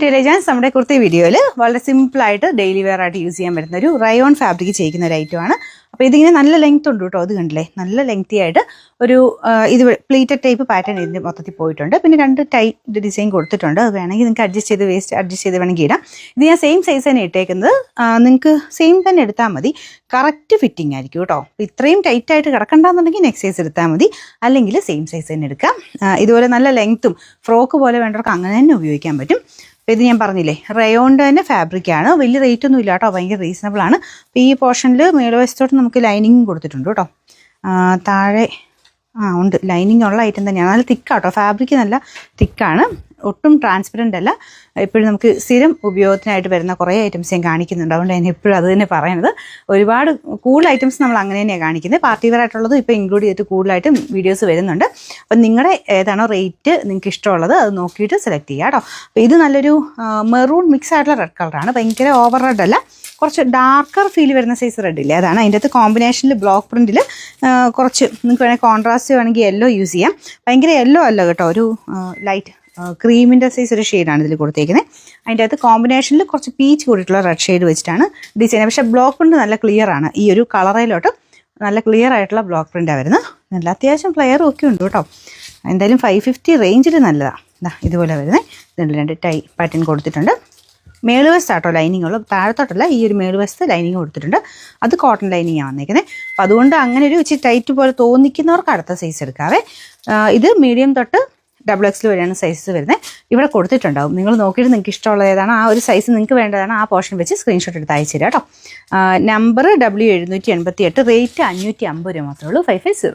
ടെലിജാൻസ് നമ്മുടെ കുർത്തി വീഡിയോയിൽ വളരെ സിമ്പിളായിട്ട് ഡെയിലി വെയർ ആയിട്ട് യൂസ് ചെയ്യാൻ പറ്റുന്ന ഒരു റയോൺ ഫാബ്രിക് ചെയ്യുന്ന ഒരു ഐറ്റമാണ്. അപ്പോൾ ഇതിങ്ങനെ നല്ല ലെങ്ത് ഉണ്ട് കേട്ടോ. അത് കണ്ടില്ലേ, നല്ല ലെങ്തി ആയിട്ട് ഒരു ഇത് പ്ലീറ്റഡ് ടൈപ്പ് പാറ്റേൺ ഇതിൻ്റെ മൊത്തത്തിൽ പോയിട്ടുണ്ട്. പിന്നെ 2 ടൈ ഡിസൈൻ കൊടുത്തിട്ടുണ്ട്. അത് വേണമെങ്കിൽ നിങ്ങൾക്ക് അഡ്ജസ്റ്റ് ചെയ്ത് വേണമെങ്കിൽ ഇടാം. ഇത് ഞാൻ സെയിം സൈസ് തന്നെ ഇട്ടേക്കുന്നത്. നിങ്ങൾക്ക് സെയിം തന്നെ എടുത്താൽ മതി. കറക്റ്റ് ഫിറ്റിംഗ് ആയിരിക്കും കേട്ടോ. ഇത്രയും ടൈറ്റായിട്ട് കിടക്കണ്ടെന്നുണ്ടെങ്കിൽ നെക്സ്റ്റ് സൈസ് എടുത്താൽ മതി, അല്ലെങ്കിൽ സെയിം സൈസ് തന്നെ എടുക്കാം. ഇതുപോലെ നല്ല ലെങ്ത്തും ഫ്രോക്ക് പോലെ വേണ്ടവർക്ക് അങ്ങനെ തന്നെ ഉപയോഗിക്കാൻ പറ്റും. അപ്പോൾ ഇത് ഞാൻ പറഞ്ഞില്ലേ, റയോണിൻ്റെ തന്നെ ഫാബ്രിക്കാണ്. വലിയ റേറ്റ് ഒന്നും ഇല്ല കേട്ടോ, ഭയങ്കര റീസണബിൾ ആണ്. അപ്പോൾ ഈ പോർഷനിൽ മേൽവശത്തോട്ട് നമുക്ക് ലൈനിങ്ങും കൊടുത്തിട്ടുണ്ട് കേട്ടോ. താഴെ ഉണ്ട് ലൈനിങ് ഉള്ള ഐറ്റം തന്നെയാണ്. നല്ല തിക്കാട്ടോ, ഫാബ്രിക് നല്ല തിക്കാണ്, ഒട്ടും ട്രാൻസ്പെറൻ്റ് അല്ല. എപ്പോഴും നമുക്ക് സ്ഥിരം ഉപയോഗത്തിനായിട്ട് വരുന്ന കുറേ ഐറ്റംസ് ഞാൻ കാണിക്കുന്നുണ്ട്. അതുകൊണ്ട് ഞാൻ എപ്പോഴും അത് തന്നെ പറയുന്നത്. ഒരുപാട് കൂടുതൽ ഐറ്റംസ് നമ്മൾ അങ്ങനെ തന്നെയാണ് കാണിക്കുന്നത്. പാർട്ടി വെയർ ആയിട്ടുള്ളത് ഇപ്പോൾ ഇൻക്ലൂഡ് ചെയ്തിട്ട് കൂടുതലായിട്ടും വീഡിയോസ് വരുന്നുണ്ട്. അപ്പം നിങ്ങളുടെ ഏതാണോ റേറ്റ് നിങ്ങൾക്ക് ഇഷ്ടമുള്ളത് അത് നോക്കിയിട്ട് സെലക്ട് ചെയ്യുക കേട്ടോ. അപ്പോൾ ഇത് നല്ലൊരു മെറൂൺ മിക്സ് ആയിട്ടുള്ള റെഡ് കളറാണ്. ഭയങ്കര ഓവർ റെഡ് അല്ല, കുറച്ച് ഡാർക്കർ ഫീൽ വരുന്ന സൈസ് റെഡ് ഇല്ലേ, അതാണ്. അതിൻ്റെ അകത്ത് കോമ്പിനേഷനിൽ ബ്ലോക്ക് പ്രിൻറ്റിൽ കുറച്ച് നിങ്ങൾക്ക് വേണമെങ്കിൽ കോൺട്രാസ്റ്റ് വേണമെങ്കിൽ യെല്ലോ യൂസ് ചെയ്യാം. ഭയങ്കര യെല്ലോ അല്ല കേട്ടോ, ഒരു ലൈറ്റ് ക്രീമിൻ്റെ സൈസ് ഒരു ഷെയ്ഡാണ് ഇതിൽ കൊടുത്തേക്കുന്നത്. അതിൻ്റെ അകത്ത് കോമ്പിനേഷനിൽ കുറച്ച് പീച്ച് കൂടിയിട്ടുള്ള റെഡ് ഷെയ്ഡ് വെച്ചിട്ടാണ് ഡിസൈൻ. പക്ഷേ ബ്ലോക്ക് പ്രിൻറ്റ് നല്ല ക്ലിയർ ആണ്. ഈ ഒരു കളറിലോട്ട് നല്ല ക്ലിയർ ആയിട്ടുള്ള ബ്ലോക്ക് പ്രിൻ്റാണ് വരുന്നത്. നല്ല അത്യാവശ്യം ഫ്ലെയറും ഒക്കെ ഉണ്ട് കേട്ടോ. എന്തായാലും 550 റേഞ്ചിൽ നല്ലതാണ്. ഇതുപോലെ വരുന്നത് 2 ടൈ പാറ്റേൺ കൊടുത്തിട്ടുണ്ട്. മേളുവശത്താട്ടോ ലൈനിങ് ഉള്ളത്, താഴത്തോട്ടല്ല. ഈ ഒരു മേളുവശത്ത് ലൈനിങ് കൊടുത്തിട്ടുണ്ട്. അത് കോട്ടൺ ലൈനിങ് ആണ് വന്നേക്കുന്നത്. അപ്പോൾ അതുകൊണ്ട് അങ്ങനെ ഒരു ഇച്ചിരി ടൈറ്റ് പോലെ തോന്നിക്കുന്നവർക്ക് അടുത്ത സൈസ് എടുക്കാവേ. ഇത് മീഡിയം തൊട്ട് XXL വരെയാണ് സൈസ് വരുന്നത്. ഇവിടെ കൊടുത്തിട്ടുണ്ടാവും. നിങ്ങൾ നോക്കിയിട്ട് നിങ്ങൾക്ക് ഇഷ്ടമുള്ള ഏതാണ് ആ ഒരു സൈസ് നിങ്ങൾക്ക് വേണ്ടതാണ് ആ പോർഷൻ വെച്ച് സ്ക്രീൻഷോട്ട് എടുത്ത് അയച്ചു തരാം കേട്ടോ. നമ്പർ W788, റേറ്റ് 550 രൂപ മാത്രമേ ഉള്ളൂ. 550.